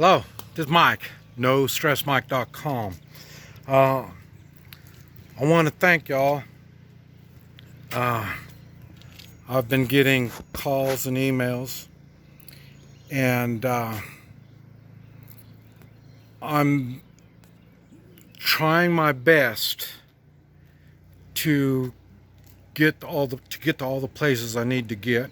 Hello, this is Mike, NoStressMike.com. I want to thank y'all. I've been getting calls and emails, and I'm trying my best to get to all the places I need to get.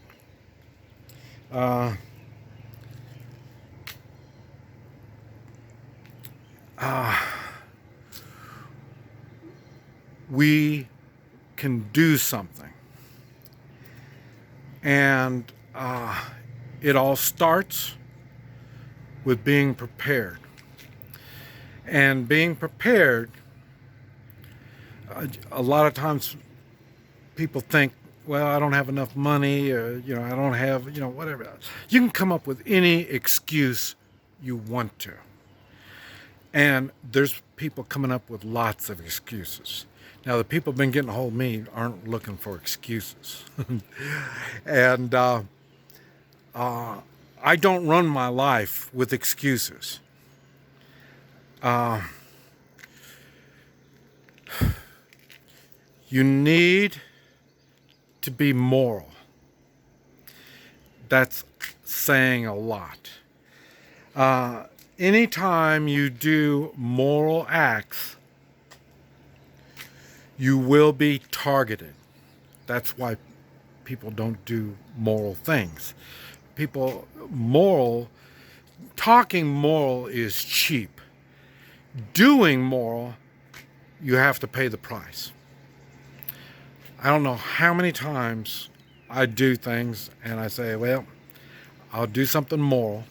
We can do something, and it all starts with being prepared. And being prepared, a lot of times people think, well, I don't have enough money, or, I don't have, whatever. You can come up with any excuse you want to. And there's people coming up with lots of excuses. Now, the people who've been getting a hold of me aren't looking for excuses. And I don't run my life with excuses. You need to be moral. That's saying a lot. Anytime you do moral acts, you will be targeted. That's why people don't do moral things. Talking moral is cheap. Doing moral, you have to pay the price. I don't know how many times I do things and I say, well, I'll do something moral.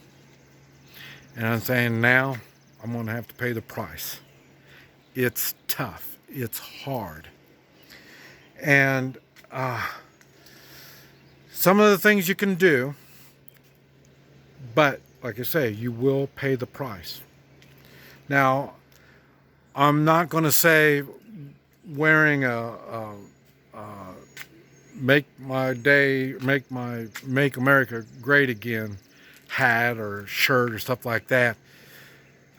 And I'm saying now I'm going to have to pay the price. It's tough. It's hard. And some of the things you can do, but like I say, you will pay the price. Now, I'm not going to say wearing a Make America Great Again hat or shirt or stuff like that.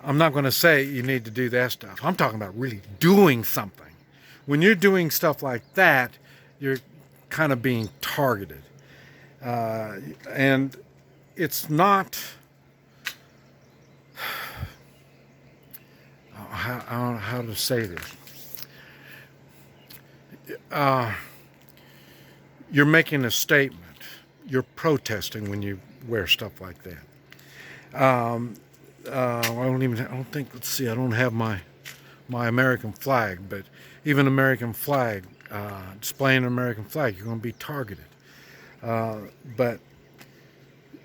I'm not going to say you need to do that stuff. I'm talking about really doing something. When you're doing stuff like that, you're kind of being targeted. And it's not, I don't know how to say this. You're making a statement. You're protesting when you wear stuff like that. I don't think, let's see, I don't have my American flag, but even American flag, displaying an American flag, you're going to be targeted. But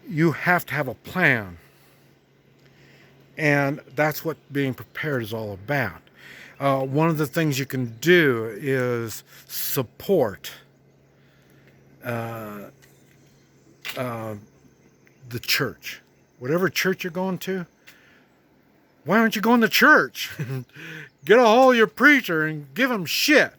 you have to have a plan. And that's what being prepared is all about. One of the things you can do is support the church. Whatever church you're going to, why aren't you going to church? Get a hold of your preacher and give him shit.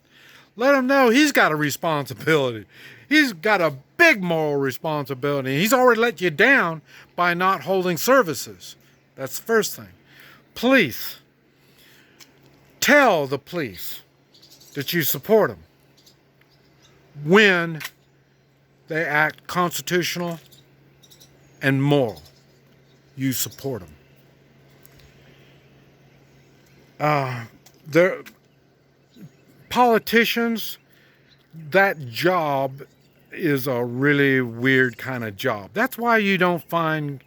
Let him know he's got a responsibility. He's got a big moral responsibility. He's already let you down by not holding services. That's the first thing. Police. Tell the police that you support them when they act constitutional and moral. You support them. Politicians, that job is a really weird kind of job. That's why you don't find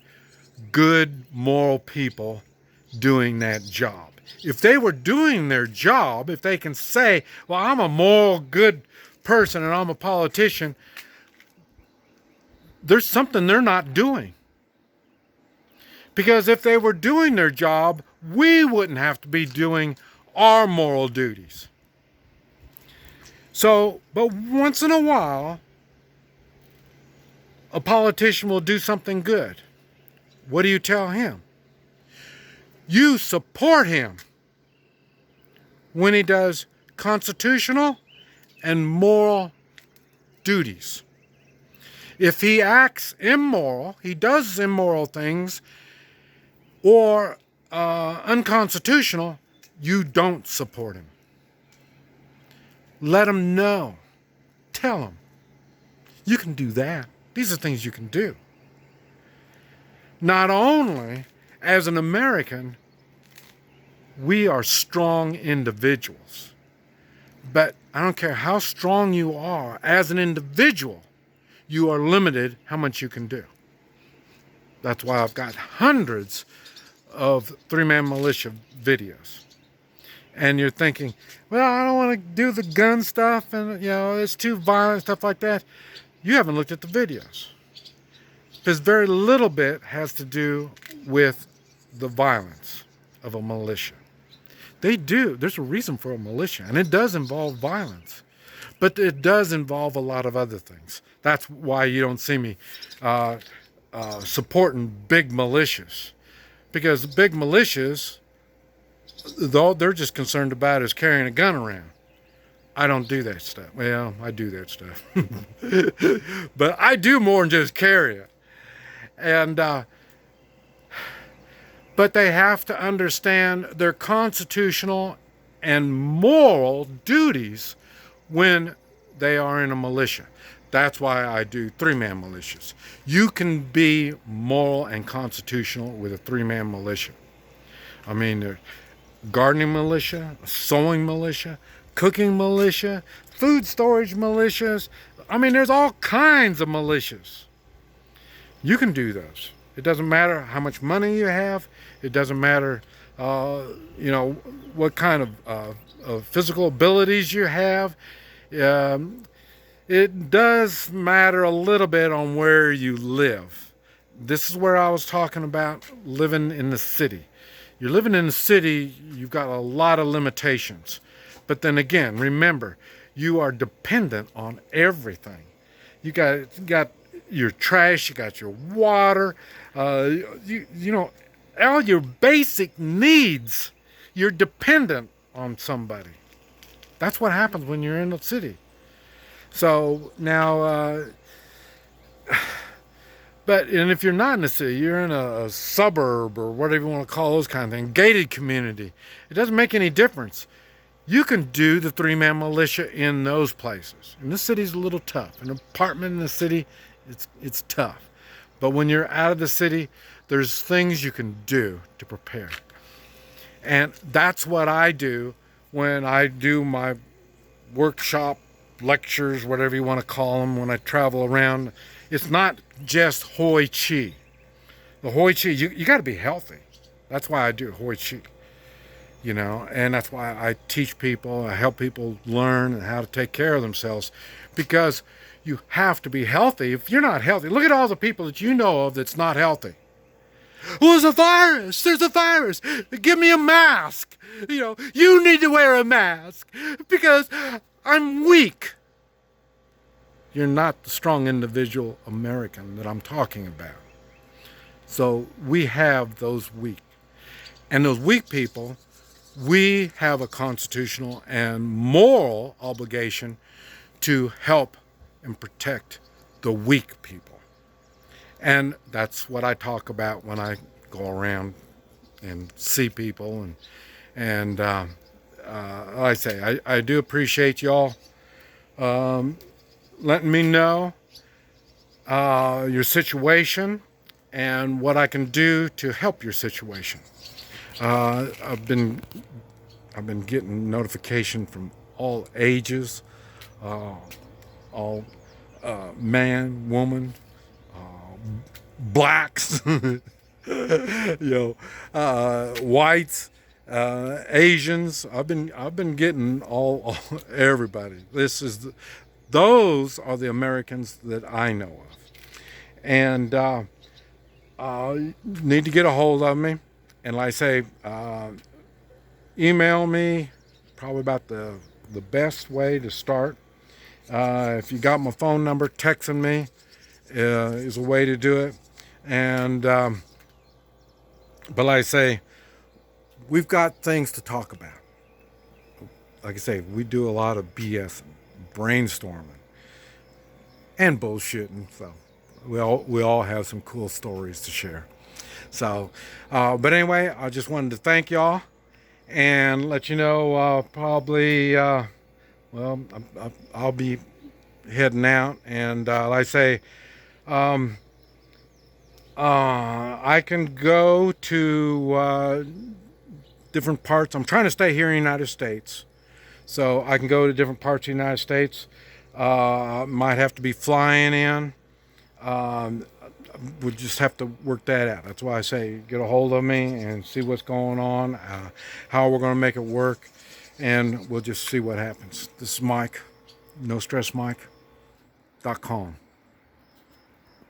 good moral people doing that job. If they were doing their job, if they can say, well, I'm a moral good person and I'm a politician, there's something they're not doing. Because if they were doing their job, we wouldn't have to be doing our moral duties. So, but once in a while, a politician will do something good. What do you tell him? You support him when he does constitutional and moral duties. If he acts immoral, he does immoral things, or unconstitutional, you don't support him. Let them know. Tell them. You can do that. These are things you can do. Not only as an American, we are strong individuals. But I don't care how strong you are, as an individual, you are limited how much you can do. That's why I've got hundreds of three-man militia videos. And you're thinking, well, I don't want to do the gun stuff and, it's too violent, stuff like that. You haven't looked at the videos. Because very little bit has to do with the violence of a militia. They do. There's a reason for a militia, and it does involve violence. But it does involve a lot of other things. That's why you don't see me supporting big militias. Because big militias, all they're just concerned about is carrying a gun around. I don't do that stuff. Well, I do that stuff. But I do more than just carry it. And but they have to understand their constitutional and moral duties when they are in a militia. That's why I do three-man militias. You can be moral and constitutional with a three-man militia. I mean, there's gardening militia, sewing militia, cooking militia, food storage militias. I mean, there's all kinds of militias. You can do those. It doesn't matter how much money you have. It doesn't matter, what kind of physical abilities you have. It does matter a little bit on where you live. This is where I was talking about living in the city. You're living in the city, you've got a lot of limitations. But then again, remember, you are dependent on everything. You got your trash, you got your water, all your basic needs. You're dependent on somebody. That's what happens when you're in the city. So now, and if you're not in the city, you're in a suburb or whatever you want to call those kind of things, gated community. It doesn't make any difference. You can do the three-man militia in those places. And this city's a little tough. An apartment in the city, it's tough. But when you're out of the city, there's things you can do to prepare. And that's what I do when I do my workshop, lectures, whatever you want to call them, when I travel around. It's not just Hoi Chi. The Hoi Chi, you got to be healthy. That's why I do Hoi Chi. And that's why I teach people, I help people learn how to take care of themselves, because you have to be healthy. If you're not healthy, look at all the people that you know of that's not healthy. Well, there's a virus. There's a virus. Give me a mask. You need to wear a mask because I'm weak. You're not the strong individual American that I'm talking about. So we have those weak. And those weak people, we have a constitutional and moral obligation to help and protect the weak people. And that's what I talk about when I go around and see people. And like I say, I do appreciate y'all letting me know your situation and what I can do to help your situation. I've been getting notification from all ages, all man, woman, blacks, whites, Asians. I've been getting all everybody. Those are the Americans that I know of, and need to get a hold of me. And like I say, email me, probably about the best way to start. If you got my phone number, texting me is a way to do it. And but like I say, we've got things to talk about. Like I say, we do a lot of BS, brainstorming, and bullshitting. So we all have some cool stories to share. So, but anyway, I just wanted to thank y'all and let you know probably, well, I'll be heading out. And like I say, I can go to different parts. I'm trying to stay here in the United States, so I can go to different parts of the United States. Might have to be flying in. We just have to work that out. That's why I say get a hold of me and see what's going on, how we're going to make it work, and we'll just see what happens. This is Mike, NoStressMike.com.